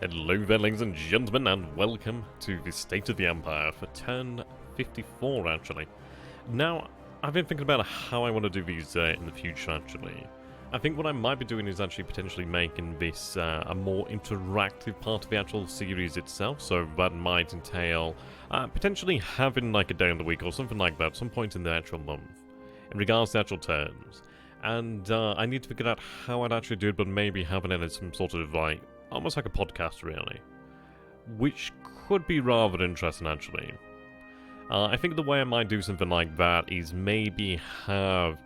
Hello there, ladies and gentlemen, and welcome to the State of the Empire for turn 54, actually. Now, I've been thinking about how I want to do these in the future, actually. I think what I might be doing is actually potentially making this a more interactive part of the actual series itself, so that might entail potentially having like a day in the week or something like that at some point in the actual month, in regards to actual terms. And I need to figure out how I'd actually do it, but maybe having it as some sort of like, almost like a podcast, really. Which could be rather interesting, actually. I think the way I might do something like that is maybe have...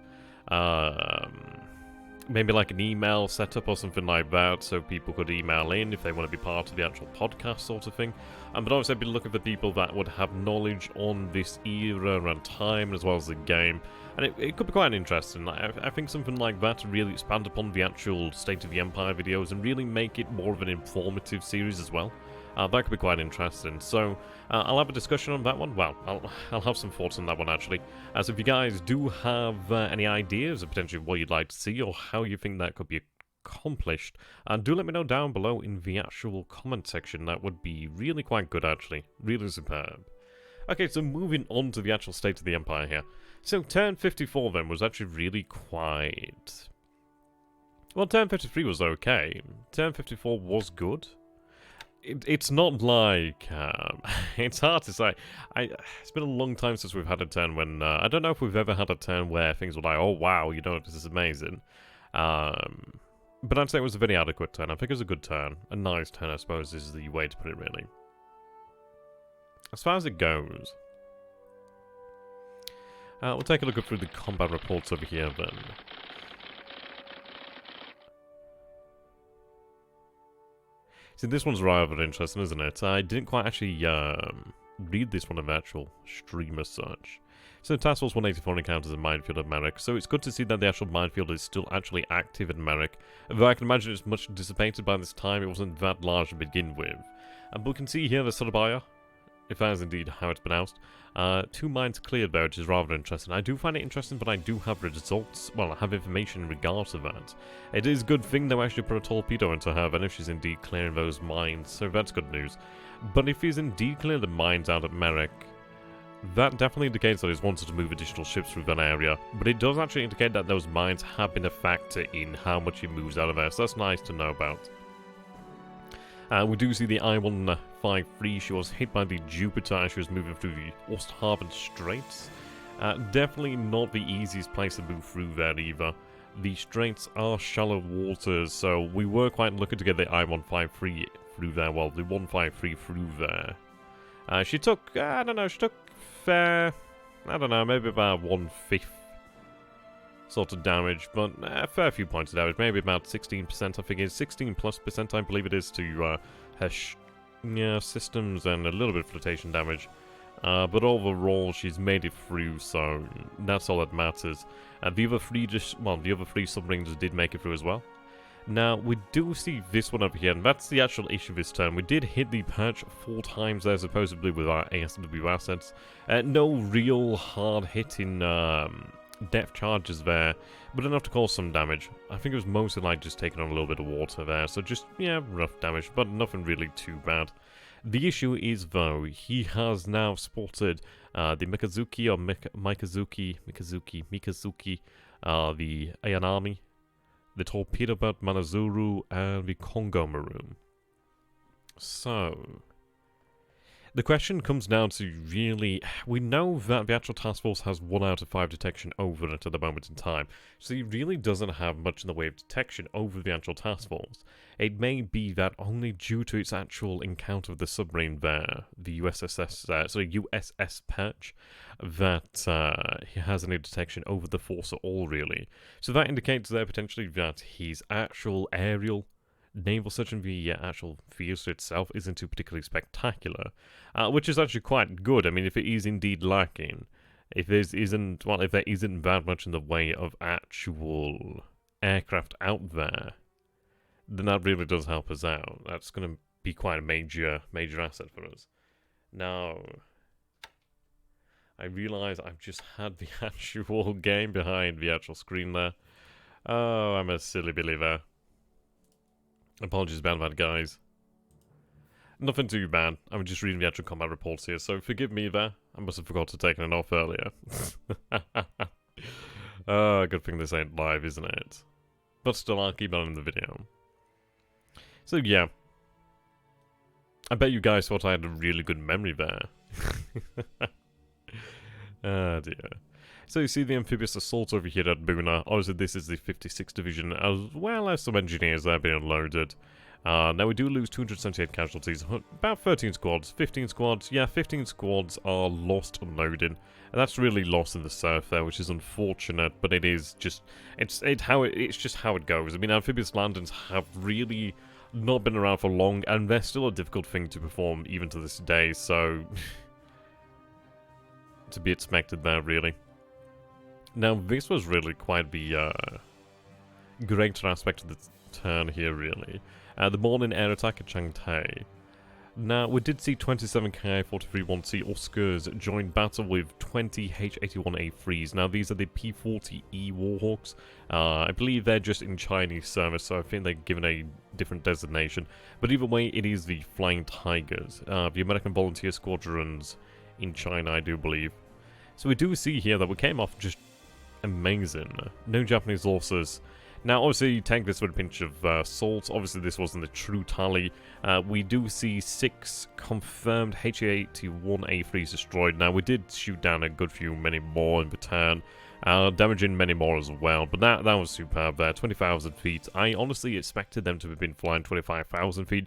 maybe like an email setup or something like that, so people could email in if they want to be part of the actual podcast sort of thing. But also I'd be looking for people that would have knowledge on this era and time as well as the game. And it could be quite interesting. I think something like that to really expand upon the actual State of the Empire videos and really make it more of an informative series as well. That could be quite interesting. So, I'll have a discussion on that one. Well, I'll have some thoughts on that one, actually. So if you guys do have any ideas of potentially what you'd like to see or how you think that could be accomplished, do let me know down below in the actual comment section. That would be really quite good, actually. Really superb. Okay, so moving on to the actual State of the Empire here. So, turn 54 then was actually really quite... Well, turn 53 was okay. Turn 54 was good. It's not like... it's hard to say. It's been a long time since we've had a turn when... I don't know if we've ever had a turn where things were like, oh wow, you know, this is amazing. But I'd say it was a very adequate turn. I think it was a good turn. A nice turn, I suppose, is the way to put it, really. As far as it goes... we'll take a look through the combat reports over here, then. See, this one's rather interesting, isn't it? I didn't quite actually read this one in the actual stream as such. So, Task Force 184 encounters a minefield at Merrick, so it's good to see that the actual minefield is still actually active at Merrick. Though I can imagine it's much dissipated by this time, it wasn't that large to begin with. But we can see here the Surabaya, if that is indeed how it's pronounced. 2 mines cleared there, which is rather interesting. I do find it interesting, but I do have results, well, I have information in regards to that. It is a good thing they actually put a torpedo into her, and if she's indeed clearing those mines, so that's good news. But if he's indeed clearing the mines out at Merrick, that definitely indicates that he's wanted to move additional ships through that area, but it does actually indicate that those mines have been a factor in how much he moves out of there, so that's nice to know about. We do see the I-153, she was hit by the Jupiter as she was moving through the Osthaven Straits. Definitely not the easiest place to move through there either. The straits are shallow waters, so we were quite lucky to get the I-153 through there, well, the 153 through there. She took, I don't know, she took fair, I don't know, maybe about 1/5 sort of damage, but a fair few points of damage, maybe about 16%, I figure, 16+%, I believe it is to her systems and a little bit of flotation damage. But overall, she's made it through, so that's all that matters. The other three submarines did make it through as well. Now, we do see this one over here, and that's the actual issue this turn. We did hit the perch 4 times there, supposedly, with our ASW assets. No real hard-hitting depth charges there, but enough to cause some damage. I think it was mostly like just taking on a little bit of water there, so just, yeah, rough damage, but nothing really too bad. The issue is, though, he has now spotted the Mikazuki, or Mikazuki, the Ayanami, the Torpedo Boat Manazuru, and the Congo Maroon. So... the question comes down to really, we know that the actual task force has 1 out of 5 detection over it at the moment in time, so he really doesn't have much in the way of detection over the actual task force. It may be that only due to its actual encounter with the submarine there, the USS Perch, that he has any detection over the force at all, really. So that indicates there potentially that his actual aerial naval search in the actual field itself isn't too particularly spectacular, which is actually quite good. I mean, if it is indeed lacking, if there isn't that much in the way of actual aircraft out there, then that really does help us out. That's going to be quite a major asset for us. Now, I realise I've just had the actual game behind the actual screen there. Oh, I'm a silly Billy there. Apologies about that, guys. Nothing too bad. I'm just reading the actual combat reports here, so forgive me there. I must have forgot to take it off earlier. Good thing this ain't live, isn't it? But still, I'll keep on in the video. So yeah. I bet you guys thought I had a really good memory there. Ah dear. So you see the amphibious assault over here at Buna. Obviously this is the 56th Division, as well as some engineers that have been unloaded. Now we do lose 278 casualties, about 13 squads, 15 squads, yeah, 15 squads are lost unloading. And that's really lost in the surf there, which is unfortunate, but it is just, it's just how it goes. I mean, amphibious landings have really not been around for long, and they're still a difficult thing to perform even to this day, so to be expected there, really. Now, this was really quite the greater aspect of the turn here, really. The morning air attack at Changtai. Now, we did see 27 Ki-43-1C Oscars join battle with 20 H-81A3s. Now, these are the P-40E Warhawks. I believe they're just in Chinese service, so I think they're given a different designation. But either way, it is the Flying Tigers, the American Volunteer Squadrons in China, I do believe. So we do see here that we came off just amazing. No Japanese losses. Now, obviously, take this with a pinch of salt. Obviously, this wasn't the true tally. We do see 6 confirmed HA-81A3s destroyed. Now, we did shoot down a good few, many more in return, damaging many more as well. But that was superb there, 20,000 feet. I honestly expected them to have been flying 25,000 feet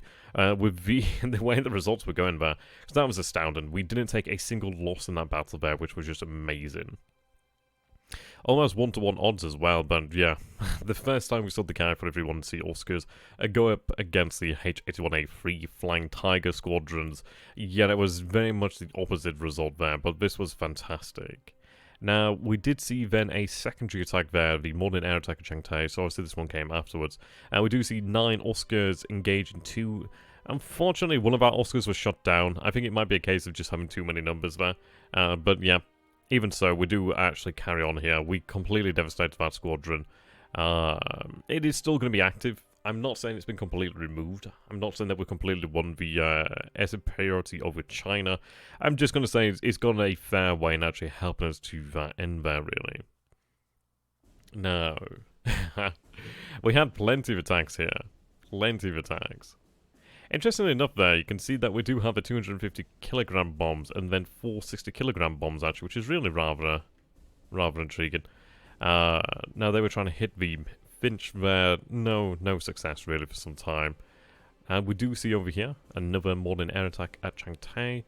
with the way the results were going there. Because that was astounding. We didn't take a single loss in that battle there, which was just amazing. Almost 1-to-1 odds as well, but yeah, the first time we saw the Ki-43-1C Oscars go up against the H-81A3 Flying Tiger Squadrons, yeah, it was very much the opposite result there, but this was fantastic. Now, we did see then a secondary attack there, the morning air attack at Changtai, so obviously this one came afterwards. And we do see 9 Oscars engage in 2. Unfortunately, one of our Oscars was shot down. I think it might be a case of just having too many numbers there, but yeah. Even so, we do actually carry on here. We completely devastated that squadron. It is still going to be active. I'm not saying it's been completely removed. I'm not saying that we completely won the air superiority over China. I'm just going to say it's gone a fair way in actually helping us to end there, really. No. We had plenty of attacks here. Plenty of attacks. Interestingly enough there, you can see that we do have the 250 kilogram bombs and then 460 kilogram bombs actually, which is really rather intriguing. Now they were trying to hit the Finch there, no success really for some time. And we do see over here another morning air attack at Changtai,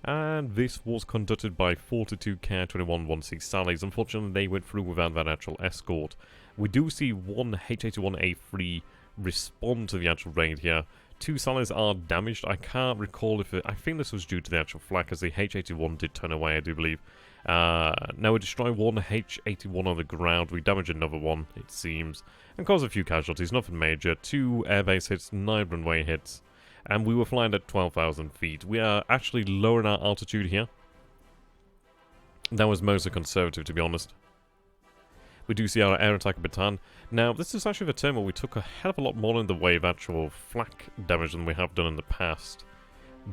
and this was conducted by 42 Ki-21-1C Sallies. Unfortunately, they went through without that actual escort. We do see 1 H-81A3 respond to the actual raid here. 2 Sallies are damaged. I can't recall if I think this was due to the actual flak, as the H-81 did turn away, I do believe. Now we destroy 1 H-81 on the ground. We damage another one, it seems, and cause a few casualties. Nothing major. 2 airbase hits, 9 runway hits, and we were flying at 12,000 feet. We are actually lowering our altitude here. That was mostly conservative, to be honest. We do see our air attack at Bataan. Now, this is actually the turn where we took a hell of a lot more in the way of actual flak damage than we have done in the past.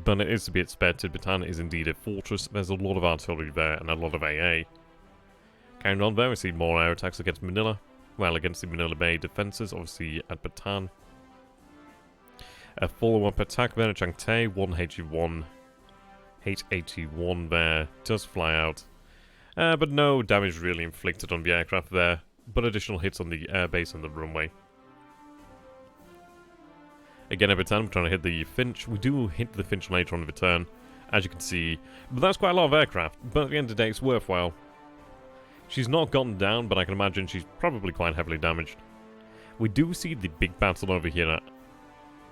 But it is to be expected. Bataan is indeed a fortress. There's a lot of artillery there and a lot of AA. Carrying on there, we see more air attacks against Manila. Well, against the Manila Bay defences, obviously at Bataan. A follow-up attack there at Changtai. 1 H-81. H-81 there does fly out. But no damage really inflicted on the aircraft there, but additional hits on the airbase and the runway. Again, every time we're trying to hit the Finch. We do hit the Finch later on in the turn, as you can see. But that's quite a lot of aircraft, but at the end of the day, it's worthwhile. She's not gotten down, but I can imagine she's probably quite heavily damaged. We do see the big battle over here at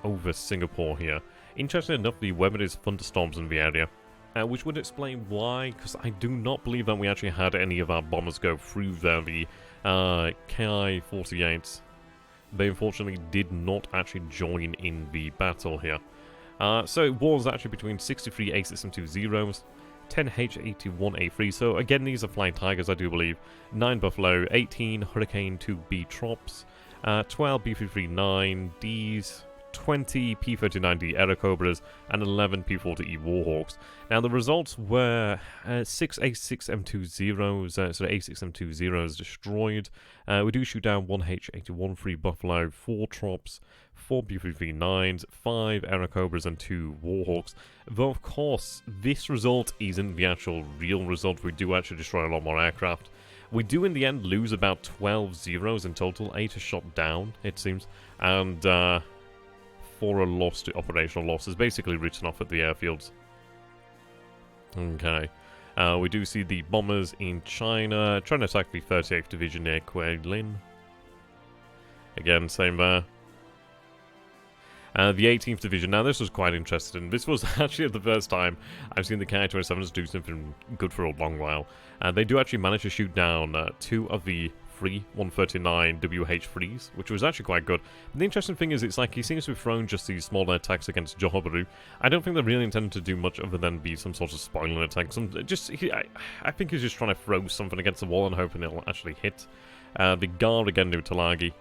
Oversingapore here. Interestingly enough, the weather is thunderstorms in the area. Which would explain why, because I do not believe that we actually had any of our bombers go through there, the Ki-48s. They unfortunately did not actually join in the battle here. So it was actually between 63 A6M2 10 H-81A3, so again these are Flying Tigers I do believe, 9 Buffalo, 18 Hurricane 2B Trops, 12 B339Ds, 20 P-39D Aircobras, and 11 P-40E Warhawks. Now, the results were 6 A6M20s, A6M20s destroyed. We do shoot down 1 H-81 Free Buffalo, 4 Trops, 4 B-39s, 5 Aircobras, and 2 Warhawks. Though, of course, this result isn't the actual real result. We do actually destroy a lot more aircraft. We do, in the end, lose about 12 zeros in total. 8 are shot down, it seems, and 4 are lost to operational losses, basically written off at the airfields. Okay. We do see the bombers in China trying to attack the 38th Division near Kuelin. Again, same there. The 18th Division. Now, this was quite interesting. This was actually the first time I've seen the Ki-27s do something good for a long while. They do actually manage to shoot down 2 of the free 139 WH-3s, which was actually quite good. But the interesting thing is, it's like he seems to have thrown just these smaller attacks against Johorbaru. I don't think they're really intended to do much other than be some sort of spoiling attack. I think he's just trying to throw something against the wall and hoping it'll actually hit. The Gar again do Talagi.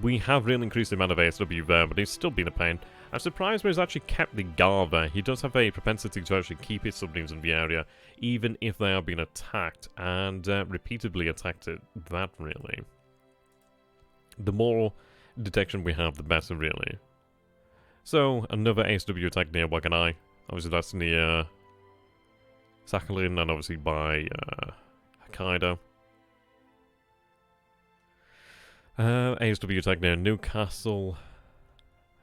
We have really increased the amount of ASW there, but it's still been a pain. I'm surprised where he's actually kept the Gar there. He does have a propensity to actually keep his submarines in the area, even if they are being attacked, and repeatedly attacked at that, really. The more detection we have, the better, really. So, another ASW attack near Waganai. Obviously, that's near Sakhalin, and obviously by Hokkaido. ASW attack near Newcastle.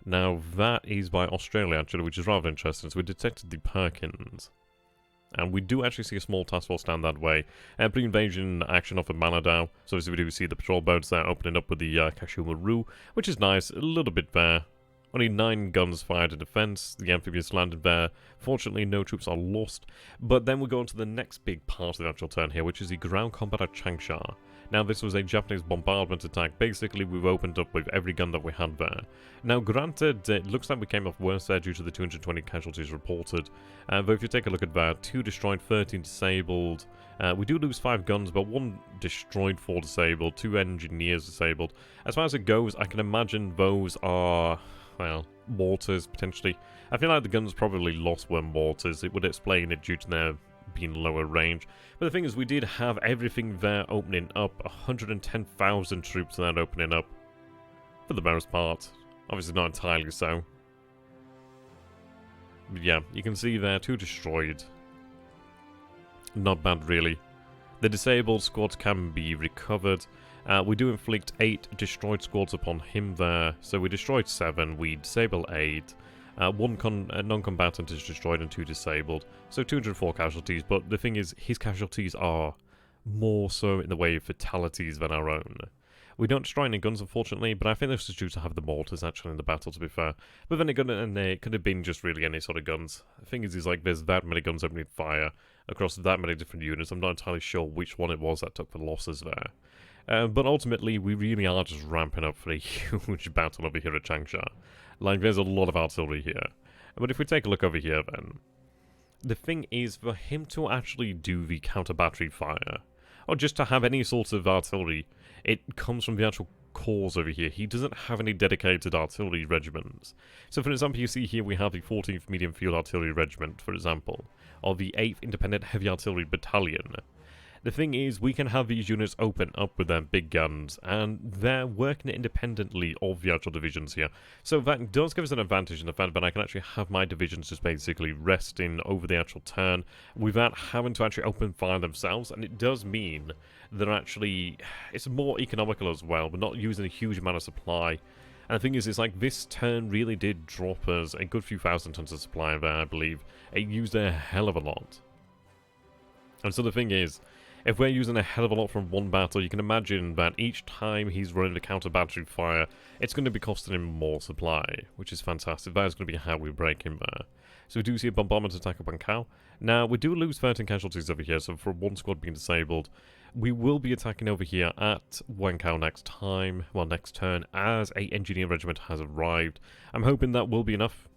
Now, that is by Australia, actually, which is rather interesting. So we detected the Perkins. And we do actually see a small task force down that way. Pre-invasion action off of Manadao. So obviously we do see the patrol boats there opening up with the Kashumaru, which is nice. A little bit there. Only 9 guns fired in defense. The amphibians landed there. Fortunately, no troops are lost. But then we go on to the next big part of the actual turn here, which is the ground combat at Changsha. Now, this was a Japanese bombardment attack. Basically, we've opened up with every gun that we had there. Now, granted, it looks like we came off worse there due to the 220 casualties reported. But if you take a look at that, 2 destroyed, 13 disabled. We do lose 5 guns, but 1 destroyed, 4 disabled, 2 engineers disabled. As far as it goes, I can imagine those are, well, mortars, potentially. I feel like the guns probably lost were mortars. It would explain it due to their being lower range. But the thing is, we did have everything there opening up. 110,000 troops there opening up. For the most part. Obviously not entirely so. But yeah, you can see there, 2 destroyed. Not bad, really. The disabled squads can be recovered. We do inflict 8 destroyed squads upon him there. So we destroyed 7, we disable 8. 1 non-combatant is destroyed and 2 disabled. So 204 casualties, but the thing is, his casualties are more so in the way of fatalities than our own. We don't destroy any guns, unfortunately, but I think this is due to have the mortars actually in the battle, to be fair. But then it could have been just really any sort of guns. The thing is like, there's that many guns opening fire across that many different units. I'm not entirely sure which one it was that took the losses there. But ultimately, we really are just ramping up for a huge battle over here at Changsha. Like, there's a lot of artillery here. But if we take a look over here, then, the thing is, for him to actually do the counter-battery fire, or just to have any sort of artillery, it comes from the actual corps over here. He doesn't have any dedicated artillery regiments. So, for example, you see here we have the 14th Medium Field Artillery Regiment, for example, or the 8th Independent Heavy Artillery Battalion. The thing is, we can have these units open up with their big guns, and they're working independently of the actual divisions here. So that does give us an advantage in the fact that I can actually have my divisions just basically resting over the actual turn without having to actually open fire themselves, and it does mean they're actually, it's more economical as well, but not using a huge amount of supply. And the thing is, it's like this turn really did drop us a good few thousand tons of supply there, I believe. It used a hell of a lot. And so the thing is, if we're using a hell of a lot from one battle, you can imagine that each time he's running the counter-battery fire, it's going to be costing him more supply, which is fantastic. That is going to be how we break him there. So we do see a bombardment attack at Bankao. Now, we do lose 13 casualties over here, so for 1 squad being disabled, we will be attacking over here at Wankao next time, well, next turn, as a engineer regiment has arrived. I'm hoping that will be enough.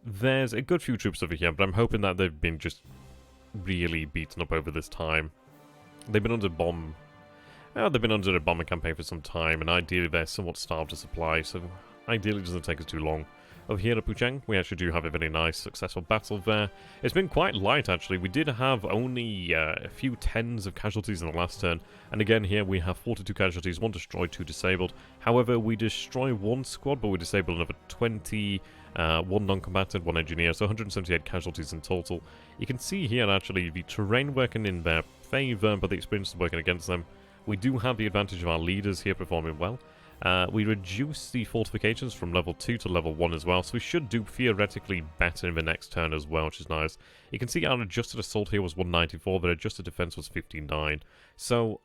There's a good few troops over here, but I'm hoping that they've been just really beaten up over this time. They've been under they've been under a bombing campaign for some time, and ideally they're somewhat starved of supply, so ideally it doesn't take us too long. Over here at Puchang, we actually do have a very nice, successful battle there. It's been quite light, actually. We did have only a few tens of casualties in the last turn. And again, here we have 42 casualties, 1 destroyed, 2 disabled. However, we destroy 1 squad, but we disable another 20, 1 non-combatant, 1 engineer, so 178 casualties in total. You can see here, actually, the terrain working in their favour, but the experience is working against them. We do have the advantage of our leaders here performing well. We reduce the fortifications from level 2 to level 1 as well, so we should do theoretically better in the next turn as well, which is nice. You can see our adjusted assault here was 194, but adjusted defense was 59. So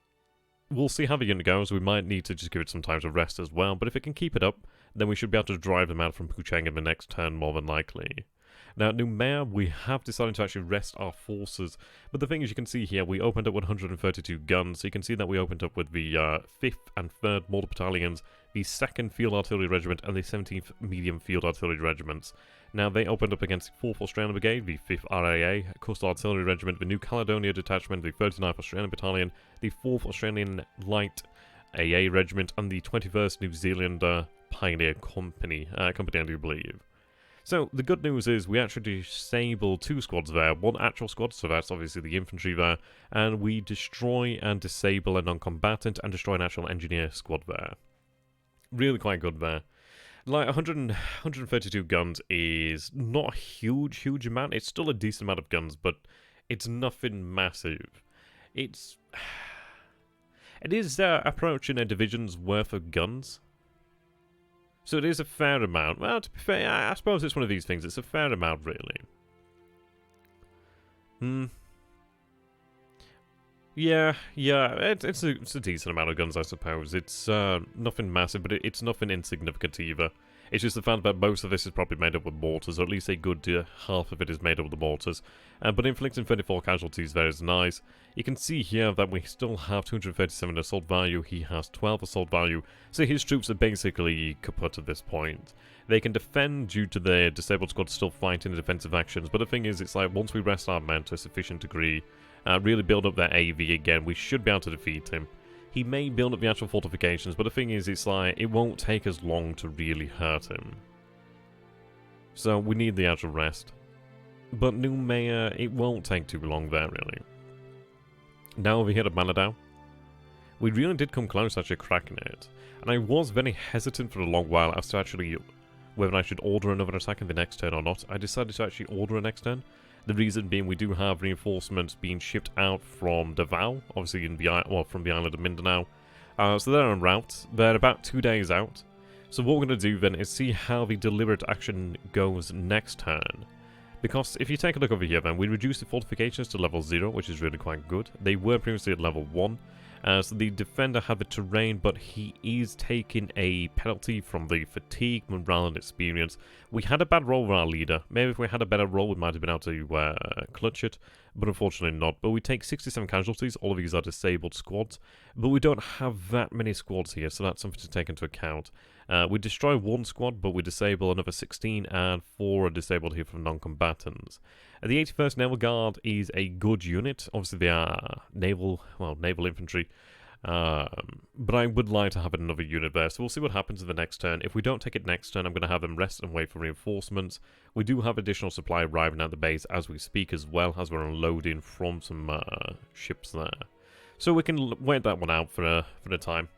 we'll see how the unit goes. We might need to just give it some time to rest as well, but if it can keep it up, then we should be able to drive them out from Puchang in the next turn more than likely. Now, at Numea, we have decided to actually rest our forces, but the thing is, you can see here, we opened up 132 guns, so you can see that we opened up with the 5th and 3rd Mortar Battalions, the 2nd Field Artillery Regiment, and the 17th Medium Field Artillery Regiments. Now, they opened up against the 4th Australian Brigade, the 5th RAA, Coastal Artillery Regiment, the New Caledonia Detachment, the 39th Australian Battalion, the 4th Australian Light AA Regiment, and the 21st New Zealand Pioneer Company, I do believe. So, the good news is we actually disable 2 squads there, 1 actual squad, so that's obviously the infantry there, and we destroy and disable a non-combatant and destroy an actual engineer squad there. Really quite good there. Like, 132 guns is not a huge amount. It's still a decent amount of guns, but it's nothing massive. It is approaching a division's worth of guns. So it is a fair amount. Well, to be fair, I suppose it's one of these things. It's a fair amount, really. Yeah, it's a decent amount of guns, I suppose. It's nothing massive, but it's nothing insignificant either. It's just the fact that most of this is probably made up with mortars, or at least a good half of it is made up with the mortars. But inflicting 34 casualties there is nice. You can see here that we still have 237 assault value, he has 12 assault value, so his troops are basically kaput at this point. They can defend due to their disabled squad still fighting the defensive actions, but the thing is, it's like once we rest our men to a sufficient degree, really build up their AV again, we should be able to defeat him. He may build up the actual fortifications, but the thing is, it's like, it won't take us long to really hurt him. So, we need the actual rest. But Numea, it won't take too long there, really. Now over here at Manadao, we really did come close to actually cracking it. And I was very hesitant for a long while as to actually whether I should order another attack in the next turn or not. I decided to actually order a next turn. The reason being we do have reinforcements being shipped out from Davao, obviously from the island of Mindanao. So they're en route. They're about 2 days out. So what we're going to do then is see how the deliberate action goes next turn. Because if you take a look over here then, we reduced the fortifications to level 0, which is really quite good. They were previously at level 1. So the defender had the terrain, but he is taking a penalty from the fatigue, morale, and experience. We had a bad roll with our leader. Maybe if we had a better roll, we might have been able to clutch it, but unfortunately not. But we take 67 casualties. All of these are disabled squads, but we don't have that many squads here, so that's something to take into account. We destroy 1 squad, but we disable another 16, and 4 are disabled here from non-combatants. The 81st Naval Guard is a good unit. Obviously, they are naval infantry. But I would like to have another unit there, so we'll see what happens in the next turn. If we don't take it next turn, I'm going to have them rest and wait for reinforcements. We do have additional supply arriving at the base as we speak as well, as we're unloading from some ships there. So we can wait that one out for a time.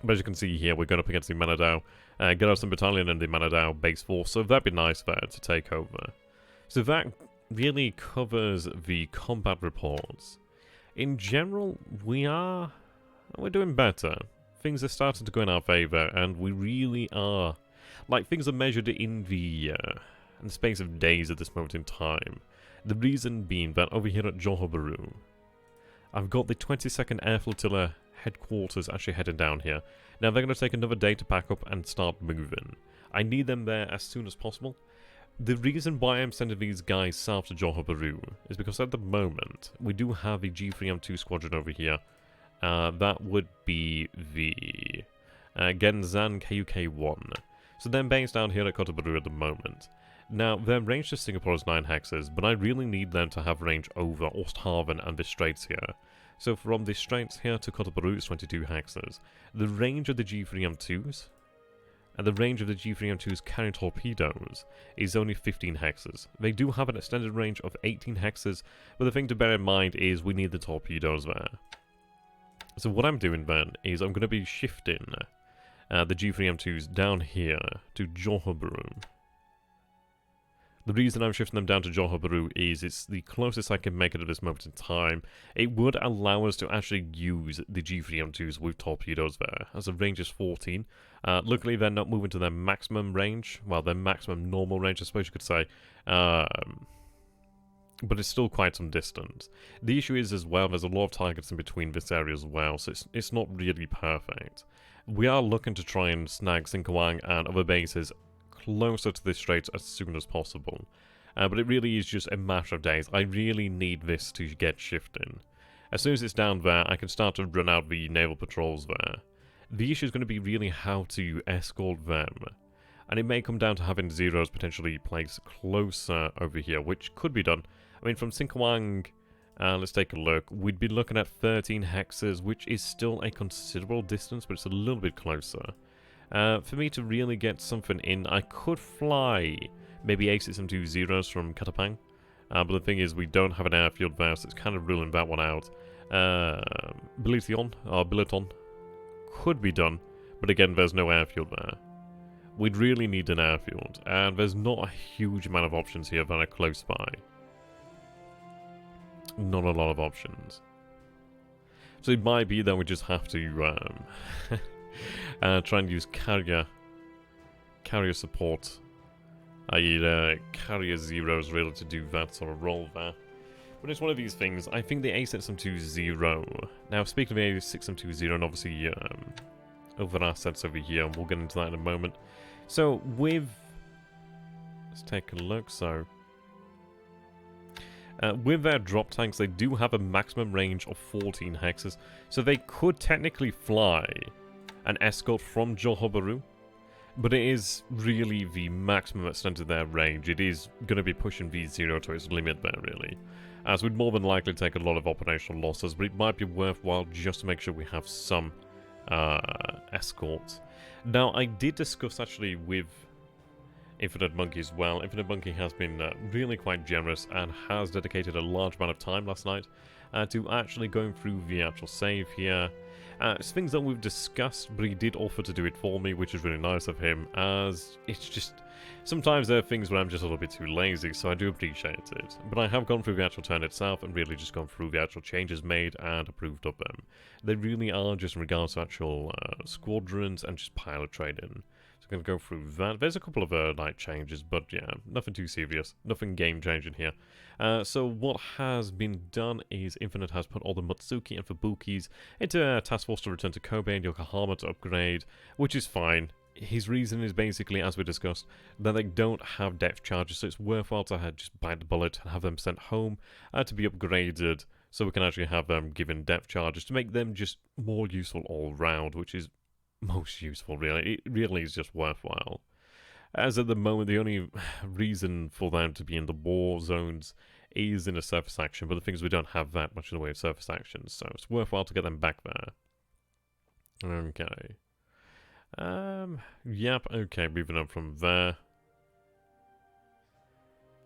But as you can see here, we're going up against the Manadao Garrison Battalion and the Manadao base force, so that'd be nice there to take over. So that really covers the combat reports. In general, we're doing better. Things are starting to go in our favour, and we really are. Like, things are measured in the space of days at this moment in time. The reason being that over here at Johor Bahru, I've got the 22nd Air Flotilla headquarters actually heading down here. Now, they're going to take another day to pack up and start moving. I need them there as soon as possible. The reason why I'm sending these guys south to Johor Bahru is because at the moment, we do have a G3M2 squadron over here. That would be the Genzan KUK-1. So they're based down here at Kota Bahru at the moment. Now, their range to Singapore is 9 hexes, but I really need them to have range over Osthaven and the Straits here. So from the Straits here to Kota Bahru is 22 hexes. The range of the G3M2s and the range of the G3M2's carrying torpedoes is only 15 hexes. They do have an extended range of 18 hexes, but the thing to bear in mind is we need the torpedoes there. So what I'm doing then is I'm going to be shifting the G3M2s down here to Johor. The reason I'm shifting them down to Johor is it's the closest I can make it at this moment in time. It would allow us to actually use the G3M2s with torpedoes there, as the range is 14. Luckily, they're not moving to their maximum range, well, their maximum normal range, I suppose you could say. But it's still quite some distance. The issue is, as well, there's a lot of targets in between this area as well, so it's not really perfect. We are looking to try and snag Singkawang and other bases closer to this strait as soon as possible. But it really is just a matter of days. I really need this to get shifting. As soon as it's down there, I can start to run out the naval patrols there. The issue is going to be really how to escort them. And it may come down to having Zeros potentially placed closer over here, which could be done. I mean, from Singkawang, let's take a look. We'd be looking at 13 hexes, which is still a considerable distance, but it's a little bit closer. For me to really get something in, I could fly maybe A6M2 Zeros from Katapang. But the thing is, we don't have an airfield there, so it's kind of ruling that one out. Billiton could be done, but again, there's no airfield there. We'd really need an airfield, and there's not a huge amount of options here that are close by. Not a lot of options. So it might be that we just have to try and use carrier support. I.e. carrier Zeros really to do that sort of role there. But it's one of these things. I think the A6M2 Zero. Now, speaking of A6M2 Zero, and obviously other assets over here, and we'll get into that in a moment. So, let's take a look. So, with their drop tanks, they do have a maximum range of 14 hexes. So they could technically fly an escort from Johor, but it is really the maximum extent of their range. It is going to be pushing V0 to its limit there, really. As we'd more than likely take a lot of operational losses, but it might be worthwhile just to make sure we have some escorts. Now, I did discuss actually with Infinite Monkey as well. Infinite Monkey has been really quite generous and has dedicated a large amount of time last night to actually going through the actual save here. It's things that we've discussed, but he did offer to do it for me, which is really nice of him, as it's just... Sometimes there are things where I'm just a little bit too lazy, so I do appreciate it. But I have gone through the actual turn itself and really just gone through the actual changes made and approved of them. They really are just in regards to actual squadrons and just pilot trading. So I'm going to go through that. There's a couple of light changes, but yeah, nothing too serious. Nothing game-changing here. So what has been done is Infinite has put all the Mutsuki and Fubukis into a task force to return to Kobe and Yokohama to upgrade, which is fine. His reason is basically, as we discussed, that they don't have depth charges, so it's worthwhile to just bite the bullet and have them sent home to be upgraded, so we can actually have them given depth charges to make them just more useful all round, which is most useful, really. It really is just worthwhile. As at the moment, the only reason for them to be in the war zones is in a surface action, but the thing is we don't have that much in the way of surface actions, so it's worthwhile to get them back there. Okay. Yep, okay, moving on from there.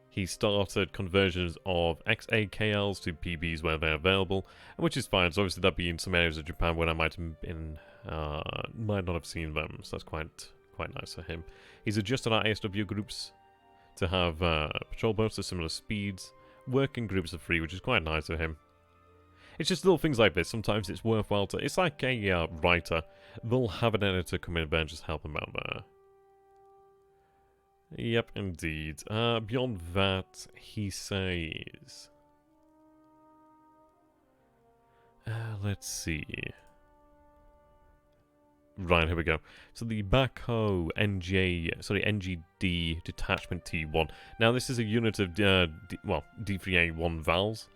He started conversions of XAKLs to PBs where they're available, which is fine. So obviously that'd be in some areas of Japan where I might not have seen them, so that's quite nice for him. He's adjusted our ASW groups to have patrol boats at similar speeds, working groups of 3, which is quite nice of him. It's just little things like this. Sometimes it's worthwhile to... It's like a writer. They'll have an editor come in and just help them out there. Yep, indeed. Beyond that, he says... let's see... Right, here we go. So the Bako NGD Detachment T1. Now this is a unit of, D3A1 Vals.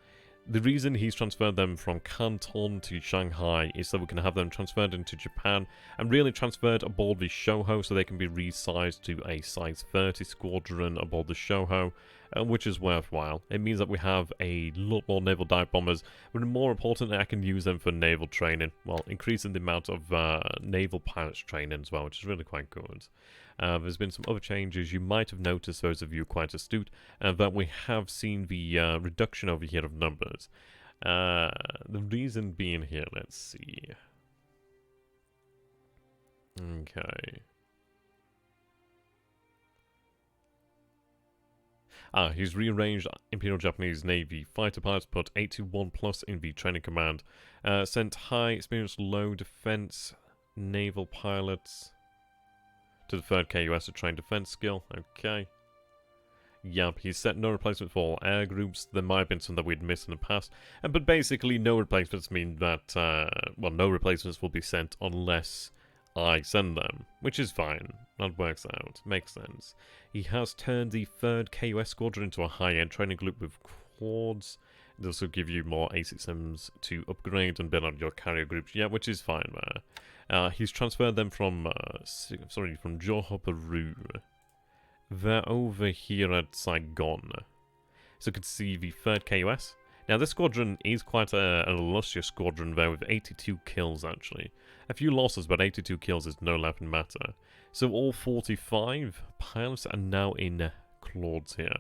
The reason he's transferred them from Canton to Shanghai is so we can have them transferred into Japan and really transferred aboard the Shoho so they can be resized to a size 30 squadron aboard the Shoho. which is worthwhile. It means that we have a lot more naval dive bombers, but more importantly, I can use them for naval training. Well, increasing the amount of naval pilots training as well, which is really quite good. There's been some other changes. You might have noticed, those of you quite astute, that we have seen the reduction over here of numbers. The reason being here, let's see. Okay. He's rearranged Imperial Japanese Navy fighter pilots, put 81 plus in the training command. Sent high experienced low defense naval pilots to the 3rd KUS to train defense skill. Okay. Yep, he's set no replacement for all air groups. There might have been some that we'd missed in the past. But basically, no replacements mean that, well, no replacements will be sent unless I send them, which is fine. That works out. Makes sense. He has turned the 3rd KUS squadron into a high-end training group with quads. It also give you more Iceycromes to upgrade and build on your carrier groups. Yeah, which is fine there. He's transferred them from, from Johor, Peru. They're over here at Saigon. So you can see the 3rd KUS. Now this squadron is quite an illustrious squadron there with 82 kills actually. A few losses, but 82 kills is no laughing matter. So all 45 pilots are now in Claudes here.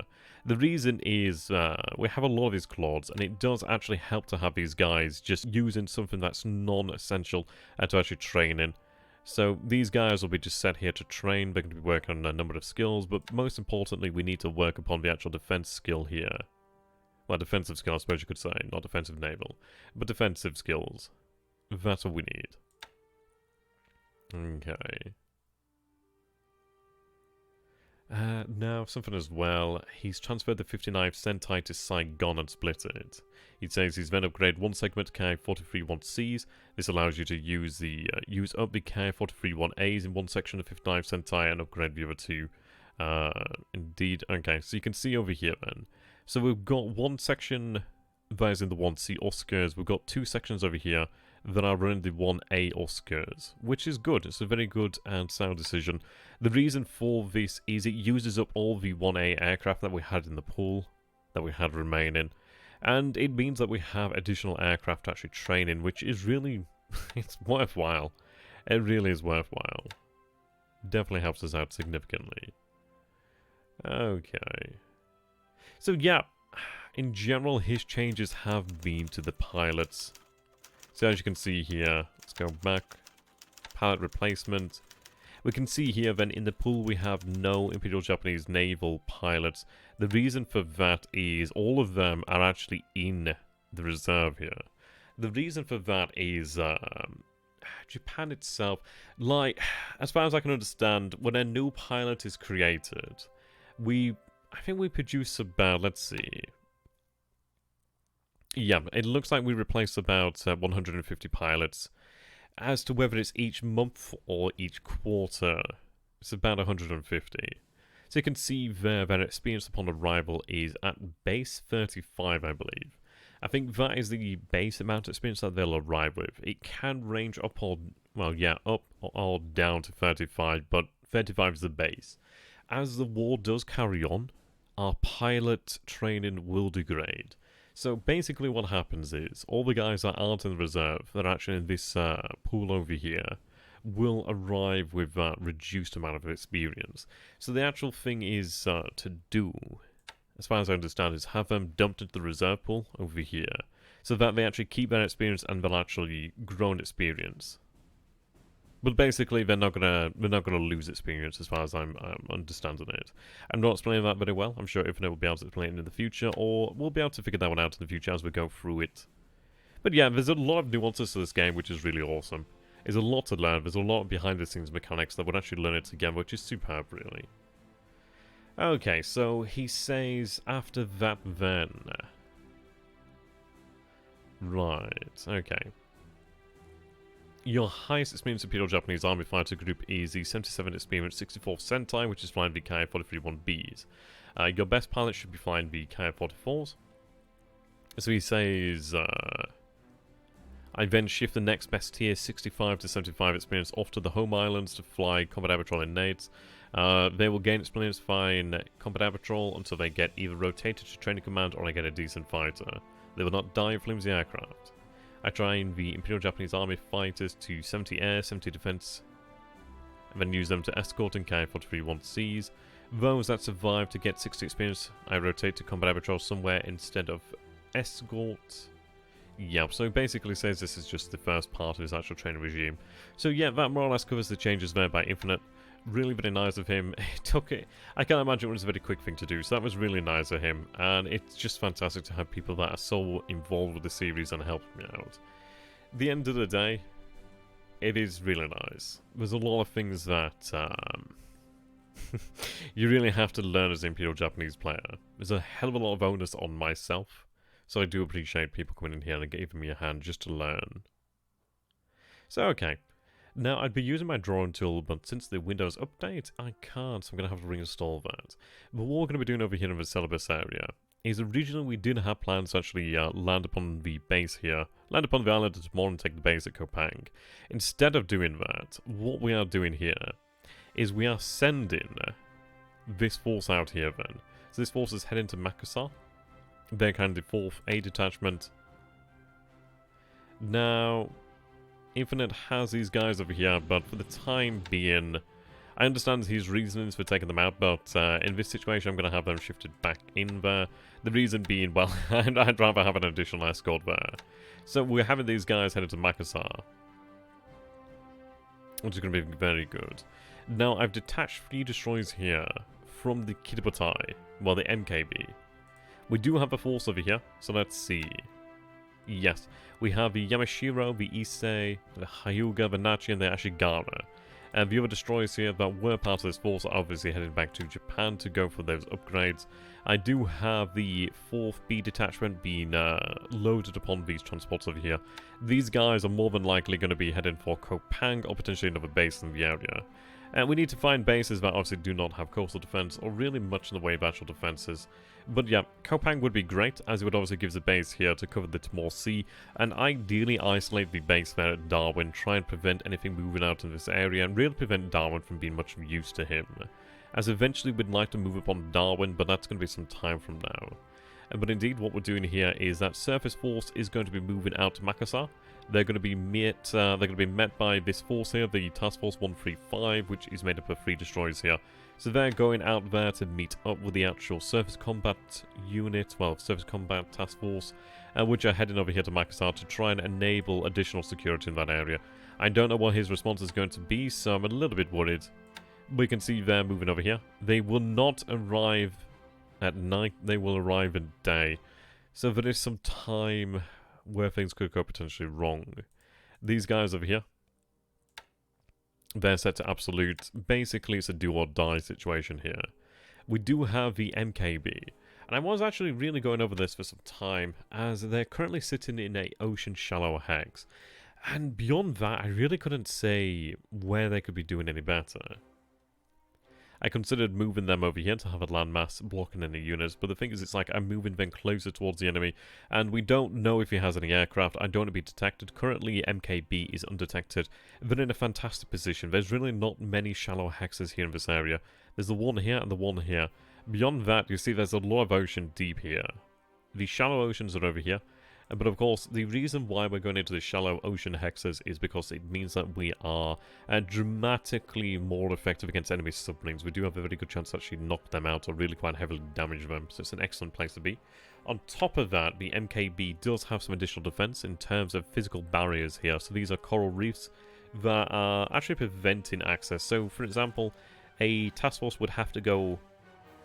The reason is we have a lot of these Claudes, and it does actually help to have these guys just using something that's non-essential to actually train in. So these guys will be just set here to train. They're going to be working on a number of skills, but most importantly, we need to work upon the actual defense skill here. Well, defensive skill, I suppose you could say. Not defensive naval, but defensive skills. That's what we need. Okay. Now, something as well. He's transferred the 59th Sentai to Saigon and split it. He says he's then upgraded one segment to Ki-431Cs. This allows you to use up the Ki-431As in one section of 59th Sentai and upgrade the other two. Indeed. Okay, so you can see over here then. So we've got one section that is in the 1C Oscars. We've got two sections over here that are running the 1A Oscars, which is good. It's a very good and sound decision. The reason for this is it uses up all the 1A aircraft that we had in the pool, that we had remaining, and it means that we have additional aircraft to actually train in, which is really, it's worthwhile. It really is worthwhile. Definitely helps us out significantly. Okay. So yeah, in general, his changes have been to the pilots. So as you can see here, let's go back, pilot replacement. We can see here then in the pool we have no Imperial Japanese naval pilots. The reason for that is all of them are actually in the reserve here. The reason for that is Japan itself, like, as far as I can understand, when a new pilot is created, I think we produce about, let's see. Yeah, it looks like we replace about 150 pilots. As to whether it's each month or each quarter, it's about 150. So you can see there that experience upon arrival is at base 35, I believe. I think that is the base amount of experience that they'll arrive with. It can range up or, well, yeah, up or down to 35, but 35 is the base. As the war does carry on, our pilot training will degrade. So basically what happens is, all the guys that aren't in the reserve, that are actually in this pool over here, will arrive with a reduced amount of experience. So the actual thing is to do, as far as I understand, is have them dumped into the reserve pool over here, so that they actually keep their experience and they'll actually grow in experience. But basically, they're not gonna lose experience as far as I'm understanding it. I'm not explaining that very well. I'm sure Infinite will be able to explain it in the future, or we'll be able to figure that one out in the future as we go through it. But yeah, there's a lot of nuances to this game, which is really awesome. There's a lot to learn. There's a lot of behind-the-scenes mechanics that would actually learn it together, which is superb, really. Okay, so he says after that then. Right, okay. Your highest experienced Imperial Japanese Army fighter group is the 77 experienced 64th Sentai, which is flying the Ki-431Bs. Your best pilot should be flying the Ki-44s. So he says, I then shift the next best tier, 65 to 75 experience, off to the home islands to fly Combat Arbitral and Nades. They will gain experience flying Combat Arbitral until they get either rotated to Training Command or I get a decent fighter. They will not die of flimsy aircraft. I train the Imperial Japanese Army fighters to 70 air, 70 defense, and then use them to escort and carry 43-1Cs. Those that survive to get 60 experience, I rotate to Combat Arbitral somewhere instead of escort. Yep, so basically says this is just the first part of his actual training regime. So yeah, that more or less covers the changes there by Infinite. Really very nice of him. It took it. I can't imagine it was a very quick thing to do, so that was really nice of him. And it's just fantastic to have people that are so involved with the series and help me out. At the end of the day, it is really nice. There's a lot of things that you really have to learn as an Imperial Japanese player. There's a hell of a lot of onus on myself. So I do appreciate people coming in here and giving me a hand just to learn. So, okay. Now, I'd be using my drawing tool, but since the Windows update, I can't, so I'm going to have to reinstall that. But what we're going to be doing over here in the syllabus area is originally we did have plans to actually land upon the base here, land upon the island tomorrow and take the base at Kopang. Instead of doing that, what we are doing here is we are sending this force out here then. So this force is heading to Makassar. They're kind of the 4th A detachment. Now, Infinite has these guys over here, but for the time being, I understand his reasonings for taking them out, but in this situation I'm going to have them shifted back in there. The reason being, well, I'd rather have an additional escort there. So we're having these guys headed to Makassar, which is going to be very good. Now, I've detached 3 destroyers here from the Kitabutai, well, the MKB. We do have a force over here, so let's see. Yes, we have the Yamashiro, the Issei, the Hyuga, the Nachi, and the Ashigara. And the other destroyers here that were part of this force are obviously heading back to Japan to go for those upgrades. I do have the 4th B detachment being loaded upon these transports over here. These guys are more than likely going to be heading for Kopang or potentially another base in the area. And we need to find bases that obviously do not have coastal defense or really much in the way of actual defenses. But yeah, Kopang would be great, as it would obviously give us a base here to cover the Timor Sea, and ideally isolate the base there at Darwin, try and prevent anything moving out in this area, and really prevent Darwin from being much use to him. As eventually we'd like to move upon Darwin, but that's going to be some time from now. But indeed, what we're doing here is that surface force is going to be moving out to Makassar. They're going to be met by this force here, the Task Force 135, which is made up of 3 destroyers here. So they're going out there to meet up with the actual surface combat unit, well, surface combat task force, which are heading over here to Makassar to try and enable additional security in that area. I don't know what his response is going to be, so I'm a little bit worried. We can see they're moving over here. They will not arrive at night, they will arrive in day. So there is some time where things could go potentially wrong. These guys over here, they're set to absolute. Basically, it's a do or die situation here. We do have the MKB, and I was actually really going over this for some time, as they're currently sitting in a ocean shallow hex. And beyond that, I really couldn't say where they could be doing any better. I considered moving them over here to have a landmass blocking any units, but the thing is, it's like I'm moving them closer towards the enemy, and we don't know if he has any aircraft. I don't want to be detected. Currently, MKB is undetected. They're in a fantastic position. There's really not many shallow hexes here in this area. There's the one here and the one here. Beyond that, you see there's a lot of ocean deep here. The shallow oceans are over here. But of course, the reason why we're going into the shallow ocean hexes is because it means that we are dramatically more effective against enemy submarines. We do have a very good chance to actually knock them out or really quite heavily damage them, so it's an excellent place to be. On top of that, the MKB does have some additional defense in terms of physical barriers here. So these are coral reefs that are actually preventing access. So, for example, a task force would have to go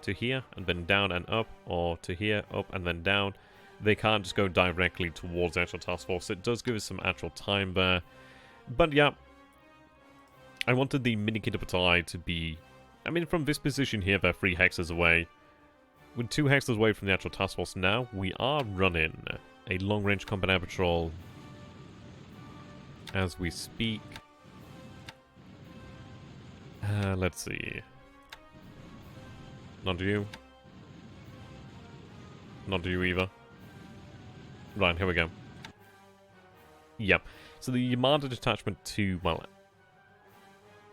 to here and then down and up, or to here, up and then down. They can't just go directly towards the actual task force. It does give us some actual time there. But yeah, I wanted the mini Kitabutai to be... I mean, from this position here, they're 3 hexes away. With 2 hexes away from the actual task force now, we are running a long-range combat air patrol as we speak. Let's see. Not you. Not you either. Right, here we go. Yep. So the Yamada detachment to, well,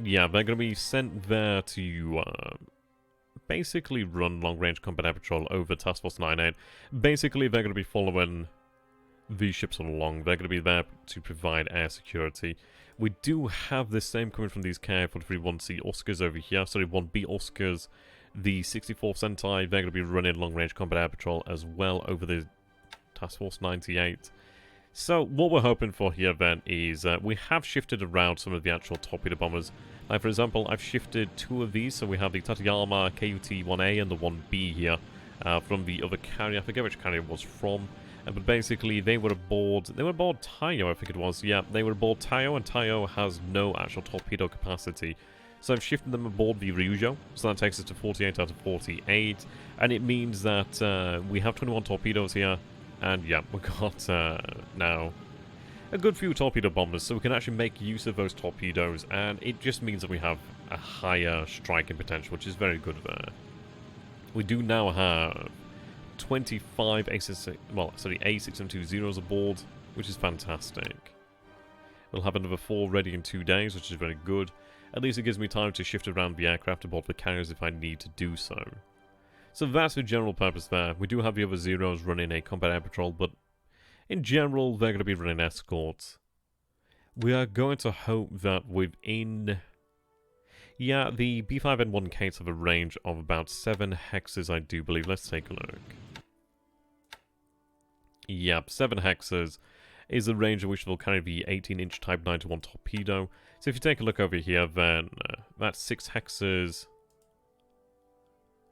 yeah, they're going to be sent there to basically run long-range combat air patrol over Task Force 98. Basically, they're going to be following these ships along. They're going to be there to provide air security. We do have the same coming from these KI-43-1C Oscars over here. Sorry, 1B Oscars. The 64th Sentai, they're going to be running long-range combat air patrol as well over the Task Force 98. So, what we're hoping for here then is we have shifted around some of the actual torpedo bombers. Like, for example, I've shifted 2 of these, so we have the Tateyama KUT-1A and the 1B here from the other carrier. I forget which carrier it was from. But basically, they were aboard Taiyo, I think it was. Yeah, they were aboard Taiyo, and Taiyo has no actual torpedo capacity. So I've shifted them aboard the Ryujo, so that takes us to 48 out of 48. And it means that we have 21 torpedoes here. And yeah, we've got now a good few torpedo bombers, so we can actually make use of those torpedoes, and it just means that we have a higher striking potential, which is very good there. We do now have 25 A6M20s aboard, which is fantastic. We'll have another 4 ready in 2 days, which is very good. At least it gives me time to shift around the aircraft aboard the carriers if I need to do so. So that's the general purpose there. We do have the other Zeros running a combat air patrol, but in general, they're going to be running escorts. We are going to hope that within... Yeah, the B5N1Ks have a range of about 7 hexes, I do believe. Let's take a look. Yep, 7 hexes is the range at which they'll carry the 18-inch Type 91 torpedo. So if you take a look over here, then that's 6 hexes...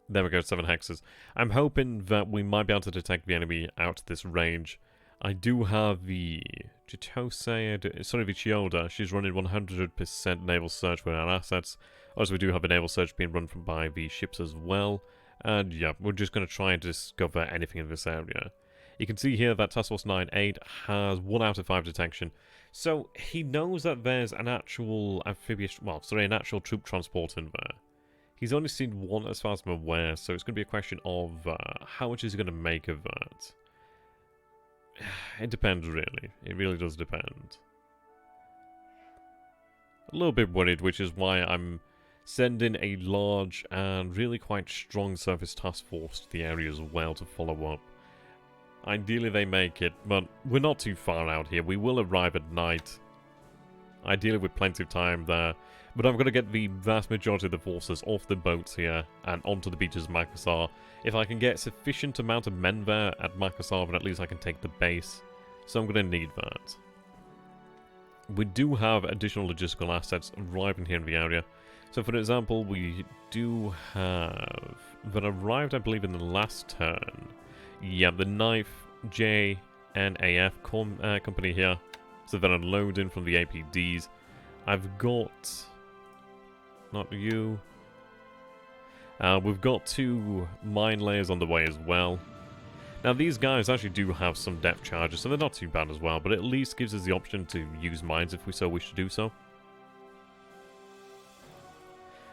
There we go, 7 hexes. I'm hoping that we might be able to detect the enemy out this range. I do have the Chiyoda. She's running 100% naval search with our assets. Also, we do have a naval search being run by the ships as well. And yeah, we're just going to try and discover anything in this area. You can see here that Task Force 98 has 1 out of 5 detection. So he knows that there's an actual amphibious, an actual troop transport in there. He's only seen 1 as far as I'm aware, so it's going to be a question of how much is he going to make of that. It depends, really. It really does depend. A little bit worried, which is why I'm sending a large and really quite strong surface task force to the area as well to follow up. Ideally they make it, but we're not too far out here. We will arrive at night. Ideally with plenty of time there. But I'm going to get the vast majority of the forces off the boats here and onto the beaches of Makassar. If I can get sufficient amount of men there at Makassar, then at least I can take the base. So I'm going to need that. We do have additional logistical assets arriving here in the area. So for example, we do have... that arrived, I believe, in the last turn. Yeah, the 9th JNAF company here. So they're unloading from the APDs. I've got... Not you. We've got 2 mine layers on the way as well. Now these guys actually do have some depth charges, so they're not too bad as well, but it at least gives us the option to use mines if we so wish to do so.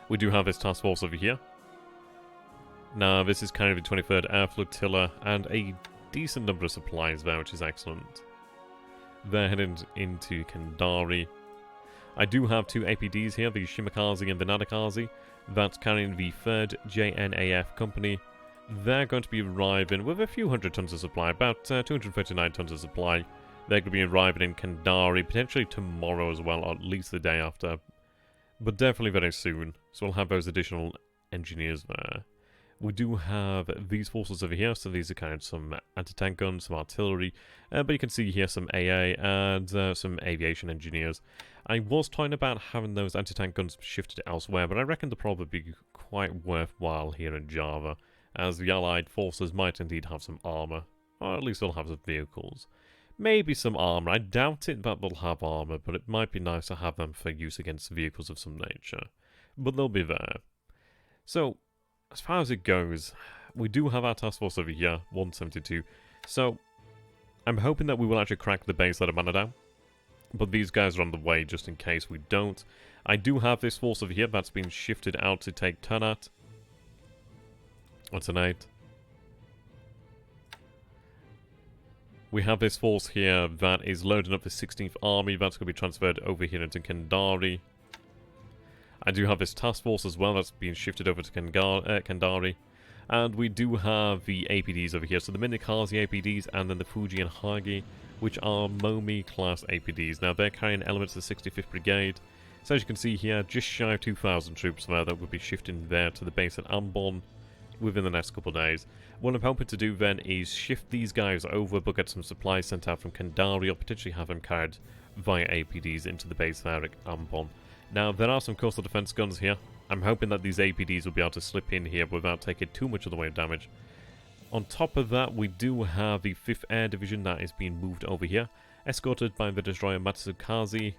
We do have this task force over here. Now this is kind of the 23rd Air Flotilla, and a decent number of supplies there, which is excellent. They're heading into Kendari. I do have 2 APDs here, the Shimakaze and the Nadakaze. That's carrying the 3rd JNAF company. They're going to be arriving with a few hundred tons of supply, about 239 tons of supply. They're going to be arriving in Kendari, potentially tomorrow as well, or at least the day after. But definitely very soon, so we'll have those additional engineers there. We do have these forces over here, so these are kind of some anti-tank guns, some artillery, but you can see here some AA and some aviation engineers. I was talking about having those anti-tank guns shifted elsewhere, but I reckon they'll probably be quite worthwhile here in Java, as the Allied forces might indeed have some armour, or at least they'll have some vehicles. Maybe some armour. I doubt it that they'll have armour, but it might be nice to have them for use against vehicles of some nature. But they'll be there. So, as far as it goes, we do have our task force over here, 172. So, I'm hoping that we will actually crack the base out of Manadao. But these guys are on the way just in case we don't. I do have this force over here that's been shifted out to take Ternat. Or tonight. We have this force here that is loading up the 16th Army. That's going to be transferred over here into Kendari. I do have this task force as well that's being shifted over to Kendari. And we do have the APDs over here. So the Minikaze APDs and then the Fuji and Hagi, which are Momi class APDs. Now they're carrying elements of the 65th Brigade. So as you can see here, just shy of 2,000 troops there that will be shifting there to the base at Ambon within the next couple of days. What I'm hoping to do then is shift these guys over, but get some supplies sent out from Kendari, or potentially have them carried via APDs into the base there at Ambon. Now, there are some coastal defense guns here. I'm hoping that these APDs will be able to slip in here without taking too much of the way of damage. On top of that, we do have the 5th Air Division that is being moved over here, escorted by the destroyer Matsukaze.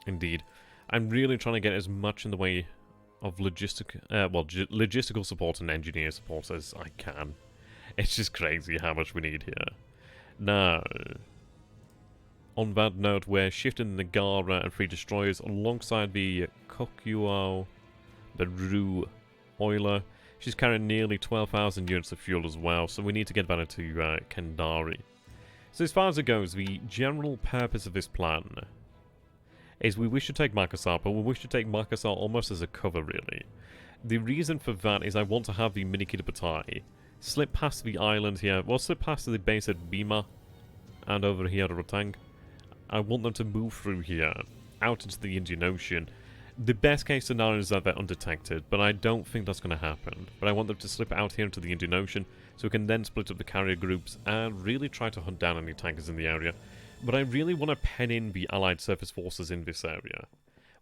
Indeed. I'm really trying to get as much in the way of logistical support and engineer support as I can. It's just crazy how much we need here. Now, on that note, we're shifting the Nagara and 3 destroyers alongside the Kokuo, the Ru Oiler. She's carrying nearly 12,000 units of fuel as well, so we need to get that into Kendari. So as far as it goes, the general purpose of this plan is we wish to take Makassar, but we wish to take Makassar almost as a cover, really. The reason for that is I want to have the Minikita Batai slip past the island here, well, slip past the base at Bima, and over here at Rotang. I want them to move through here, out into the Indian Ocean. The best case scenario is that they're undetected, but I don't think that's going to happen. But I want them to slip out here into the Indian Ocean, so we can then split up the carrier groups and really try to hunt down any tankers in the area. But I really want to pen in the Allied surface forces in this area.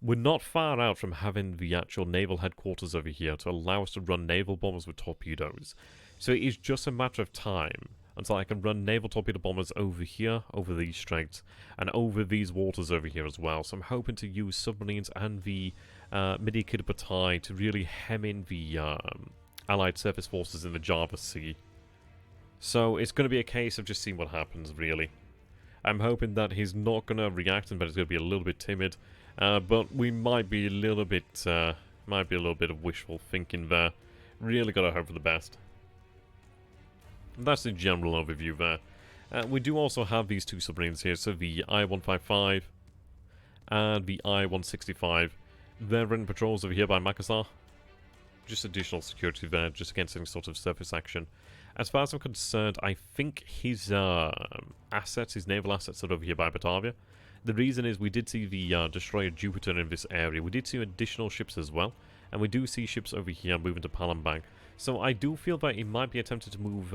We're not far out from having the actual naval headquarters over here to allow us to run naval bombers with torpedoes. So it is just a matter of time until I can run naval torpedo bombers over here, over these straits, and over these waters over here as well. So I'm hoping to use submarines and the Minikita Batai to really hem in the Allied surface forces in the Java Sea. So it's going to be a case of just seeing what happens, really. I'm hoping that he's not going to react, but he's going to be a little bit timid. But we might be a little bit of wishful thinking there. Really got to hope for the best. That's the general overview there. We do also have these 2 submarines here, so the I-155 and the I-165. They're running patrols over here by Makassar. Just additional security there, just against any sort of surface action. As far as I'm concerned, I think his assets, his naval assets, are over here by Batavia. The reason is we did see the destroyer Jupiter in this area. We did see additional ships as well, and we do see ships over here moving to Palembang. So I do feel that he might be attempting to move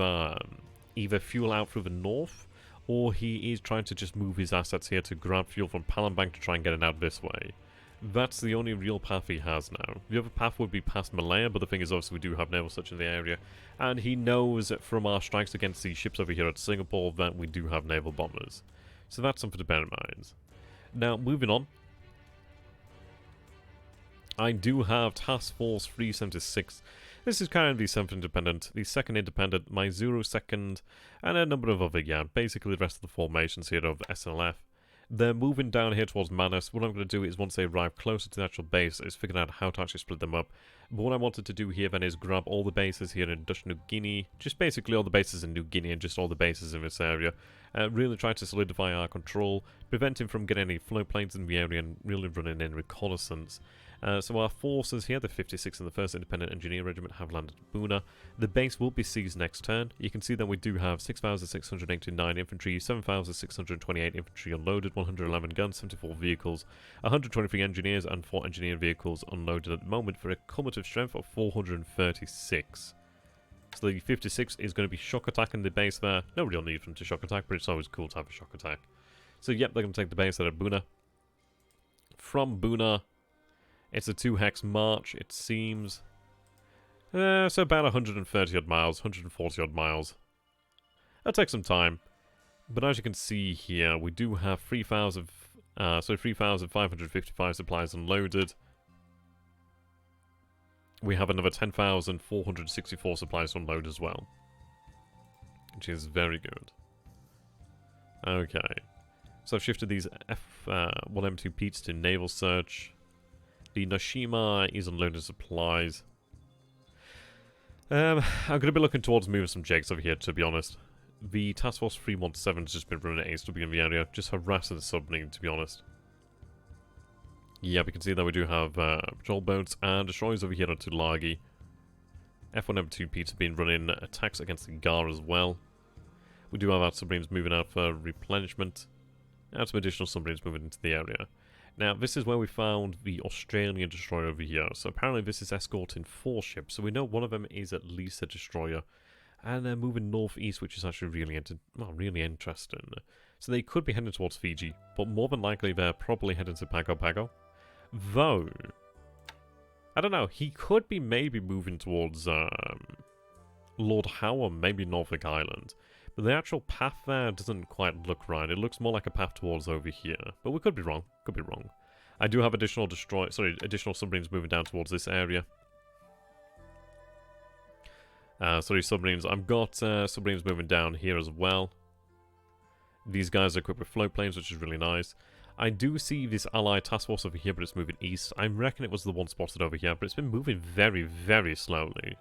either fuel out through the north, or he is trying to just move his assets here to grab fuel from Palembang to try and get it out this way. That's the only real path he has now. The other path would be past Malaya, but the thing is, obviously, we do have naval search in the area, and he knows from our strikes against these ships over here at Singapore that we do have naval bombers. So that's something to bear in mind. Now, moving on. I do have Task Force 376. This is kind of the 7th Independent, the 2nd Independent, my 02nd, and a number of other, basically the rest of the formations here of SLF. They're moving down here towards Manus. What I'm going to do is, once they arrive closer to the actual base, is figure out how to actually split them up. But what I wanted to do here then is grab all the bases here in Dutch New Guinea, just basically all the bases in New Guinea and just all the bases in this area. Really try to solidify our control, prevent him from getting any float planes in the area and really running in reconnaissance. So our forces here, the 56th and the 1st Independent Engineer Regiment, have landed at Buna. The base will be seized next turn. You can see that we do have 6,689 infantry, 7,628 infantry unloaded, 111 guns, 74 vehicles, 123 engineers, and 4 engineer vehicles unloaded at the moment for a cumulative strength of 436. So the 56 is going to be shock attacking the base there. No real need for them to shock attack, but it's always cool to have a shock attack. So yep, they're going to take the base there at Buna. From Buna, it's a 2-hex march, it seems. So about 130 odd miles, 140 odd miles. That'll take some time. But as you can see here, we do have 3,555 supplies unloaded. We have another 10,464 supplies to unload as well, which is very good. Okay. So I've shifted these F1M2 Peats to naval search. The Nashima is unloading supplies. I'm going to be looking towards moving some Jakes over here, to be honest. The Task Force 317 has just been running at ASW in the area, just harassing the submarine, to be honest. Yeah, we can see that we do have patrol boats and destroyers over here on Tulagi. F1 M2 Peter been running attacks against the Gar as well. We do have our submarines moving out for replenishment. And some additional submarines moving into the area. Now, this is where we found the Australian destroyer over here. So apparently this is escorting 4 ships. So we know one of them is at least a destroyer. And they're moving northeast, which is actually really interesting. So they could be heading towards Fiji. But more than likely, they're probably heading to Pago Pago. Though, I don't know, he could be maybe moving towards Lord Howe, maybe Norfolk Island. But the actual path there doesn't quite look right. It looks more like a path towards over here. But we could be wrong. Could be wrong. I do have additional submarines moving down towards this area. Submarines. I've got submarines moving down here as well. These guys are equipped with float planes, which is really nice. I do see this Allied task force over here, but it's moving east. I reckon it was the one spotted over here, but it's been moving very, very slowly.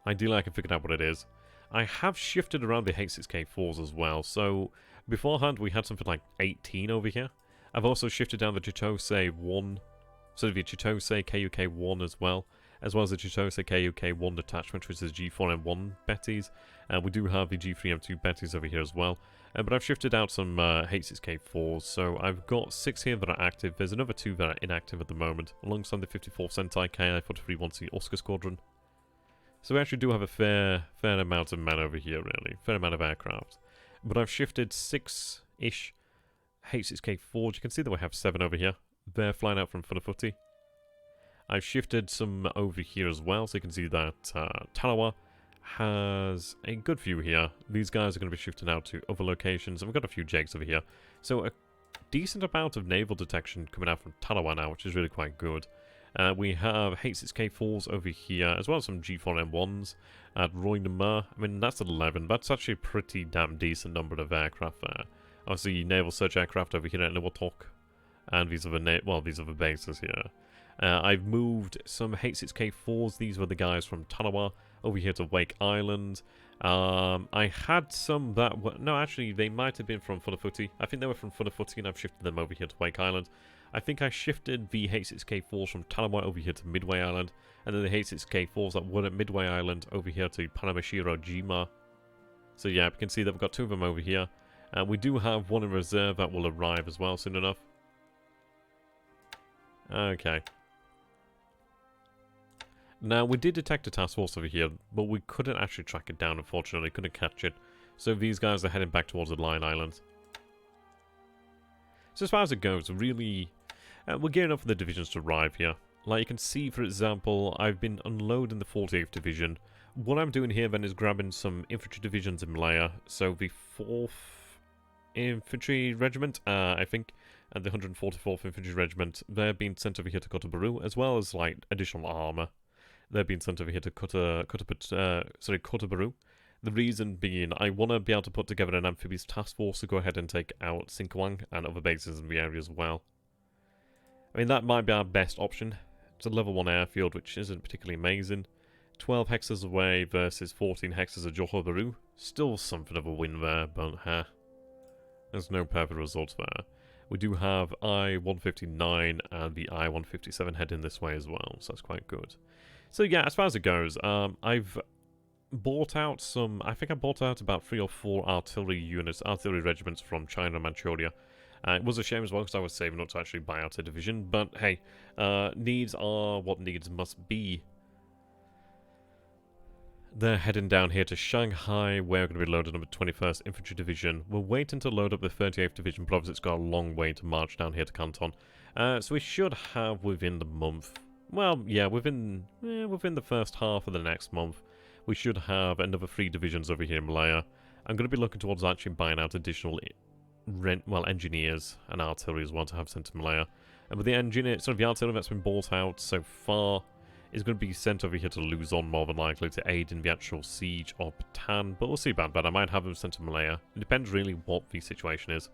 Ideally, I can figure out what it is. I have shifted around the H6K4s as well, so beforehand we had something like 18 over here. I've also shifted down the Chitose 1, so the Chitose KUK1 as well as the Chitose KUK1 detachment, which is G4M1 Bettys. We do have the G3M2 Bettys over here as well. But I've shifted out some H6K4s, so I've got 6 here that are active. There's another 2 that are inactive at the moment, alongside the 54th Sentai KI-43-1C Oscar Squadron. So we actually do have a fair amount of men over here, really. Fair amount of aircraft. But I've shifted 6-ish H6K4s. You can see that we have 7 over here. They're flying out from Funafuti. I've shifted some over here as well, so you can see that Tarawa has a good few here. These guys are going to be shifting out to other locations, and we've got a few Jags over here. So a decent amount of naval detection coming out from Tarawa now, which is really quite good. We have H6K4s over here, as well as some G4M1s at Roynema. I mean, that's 11. That's actually a pretty damn decent number of aircraft there. Obviously, naval search aircraft over here at Niwatok, and these other bases here. I've moved some H6K4s. These were the guys from Tarawa over here to Wake Island. I had some that were... No, actually, they might have been from Funafuti. I think they were from Funafuti, and I've shifted them over here to Wake Island. I think I shifted the H6K4s from Tarawa over here to Midway Island, and then the H6K4s that were at Midway Island over here to Panamashiro Jima. So yeah, we can see that we've got 2 of them over here. We do have 1 in reserve that will arrive as well soon enough. Okay. Now, we did detect a task force over here, but we couldn't actually track it down, unfortunately. Couldn't catch it. So these guys are heading back towards the Lion Islands. So as far as it goes, really, we're gearing up for the divisions to arrive here. Like you can see, for example, I've been unloading the 48th Division. What I'm doing here then is grabbing some infantry divisions in Malaya. So the 4th Infantry Regiment, I think, and the 144th Infantry Regiment, they're being sent over here to Kotobaru, as well as like additional armour. They're being sent over here to Kotobaru. The reason being, I want to be able to put together an amphibious task force to go ahead and take out Singkawang and other bases in the area as well. I mean, that might be our best option. It's a level 1 airfield, which isn't particularly amazing. 12 hexes away versus 14 hexes at Johor Bahru. Still something of a win there, but there's no perfect results there. We do have I-159 and the I-157 heading this way as well, so that's quite good. So yeah, as far as it goes, I've bought out some... I think I bought out about 3 or 4 artillery regiments from China and Manchuria. It was a shame as well because I was saving up to actually buy out a division, but hey, needs are what needs must be. They're heading down here to Shanghai, where we're going to be loading up the 21st Infantry Division. We're waiting to load up the 38th Division, but obviously it's got a long way to march down here to Canton. So we should have within the month... Well, yeah, within the first half of the next month, we should have another 3 divisions over here in Malaya. I'm going to be looking towards actually buying out additional engineers and artillery as well to have sent to Malaya. But the artillery that's been bought out so far is going to be sent over here to Luzon, more than likely, to aid in the actual siege of Bataan. But we'll see about that. I might have them sent to Malaya. It depends really what the situation is.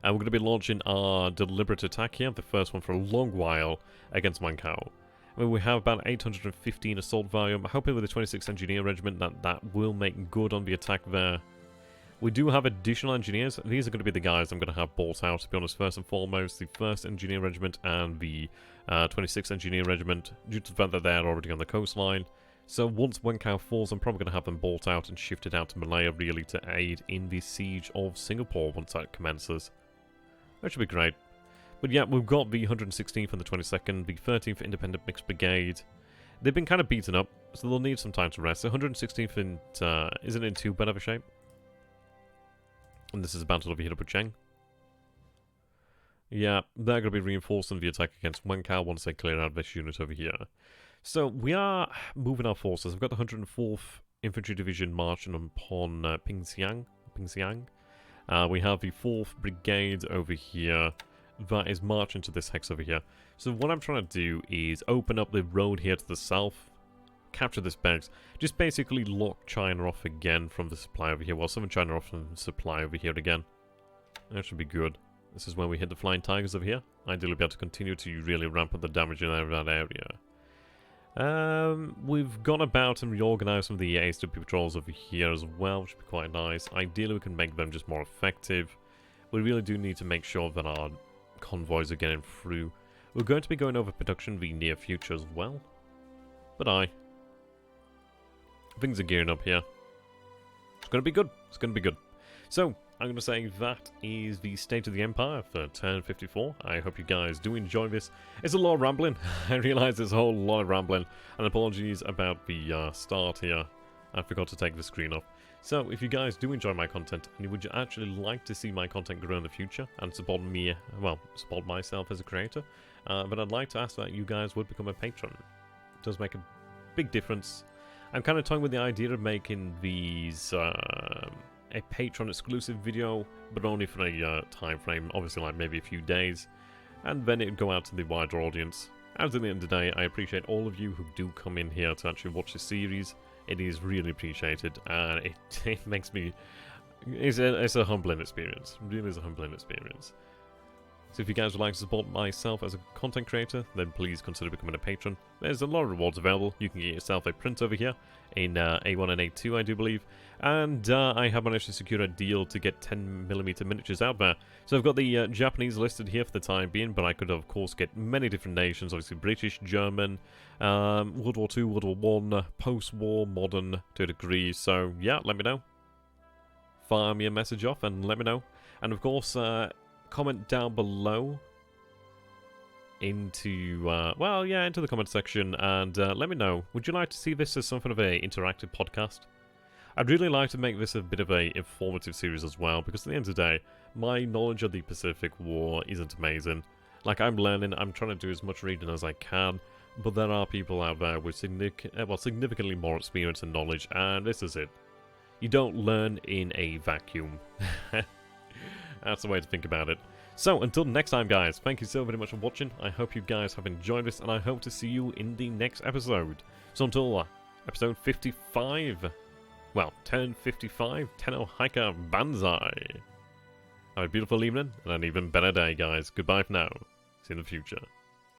And we're going to be launching our deliberate attack here, the first one for a long while, against Mankau. I mean, we have about 815 assault value. I'm hoping with the 26th Engineer Regiment that will make good on the attack there. We do have additional engineers. These are going to be the guys I'm going to have bought out, to be honest, first and foremost. The 1st Engineer Regiment and the 26th Engineer Regiment, due to the fact that they're already on the coastline. So once Wenkau falls, I'm probably going to have them bought out and shifted out to Malaya, really, to aid in the siege of Singapore once that commences. That should be great. But yeah, we've got the 116th and the 22nd, the 13th Independent Mixed Brigade. They've been kind of beaten up, so they'll need some time to rest. The 116th isn't in too bad of a shape. And this is a battle over here at Cheng. Yeah, they're going to be reinforcing the attack against Wenkau once they clear out this unit over here. So we are moving our forces. We've got the 104th Infantry Division marching upon Pingxiang. We have the 4th Brigade over here that is marching to this hex over here. So what I'm trying to do is open up the road here to the south, capture this base, just basically lock China off again from the supply over here. Well, summon China off from the supply over here again. That should be good. This is where we hit the Flying Tigers over here. Ideally be able to continue to really ramp up the damage in that area. We've gone about and reorganized some of the ASW patrols over here as well, which would be quite nice. Ideally we can make them just more effective. We really do need to make sure that our convoys are getting through. We're going to be going over production in the near future as well. But things are gearing up here. It's going to be good. It's going to be good. So, I'm going to say that is the State of the Empire for turn 54. I hope you guys do enjoy this. It's a lot of rambling. I realise there's a whole lot of rambling. And apologies about the start here. I forgot to take the screen off. So, if you guys do enjoy my content, and you would actually like to see my content grow in the future, and support me, well, support myself as a creator, but I'd like to ask that you guys would become a patron. It does make a big difference. I'm kind of toying with the idea of making these a Patreon exclusive video, but only for a time frame, obviously like maybe a few days, and then it would go out to the wider audience. As at the end of the day, I appreciate all of you who do come in here to actually watch the series. It is really appreciated, and it makes me... It's a humbling experience. It really is a humbling experience. So if you guys would like to support myself as a content creator, then please consider becoming a patron. There's a lot of rewards available. You can get yourself a print over here in A1 and A2, I do believe. And I have managed to secure a deal to get 10mm miniatures out there. So I've got the Japanese listed here for the time being, but I could of course get many different nations, obviously British, German, World War II, World War I, post-war, modern to a degree. So yeah, let me know. Fire me a message off and let me know. And of course, comment down below into into the comment section and let me know, would you like to see this as something of a interactive podcast? I'd really like to make this a bit of a informative series as well, because at the end of the day, my knowledge of the Pacific War isn't amazing. Like, I'm learning, I'm trying to do as much reading as I can, but there are people out there with significantly more experience and knowledge, and this is it. You don't learn in a vacuum. That's the way to think about it. So, until next time, guys, thank you so very much for watching. I hope you guys have enjoyed this, and I hope to see you in the next episode. So until episode 55, well, turn 55, Tenno, Heika, Banzai. Have a beautiful evening, and an even better day, guys. Goodbye for now. See you in the future.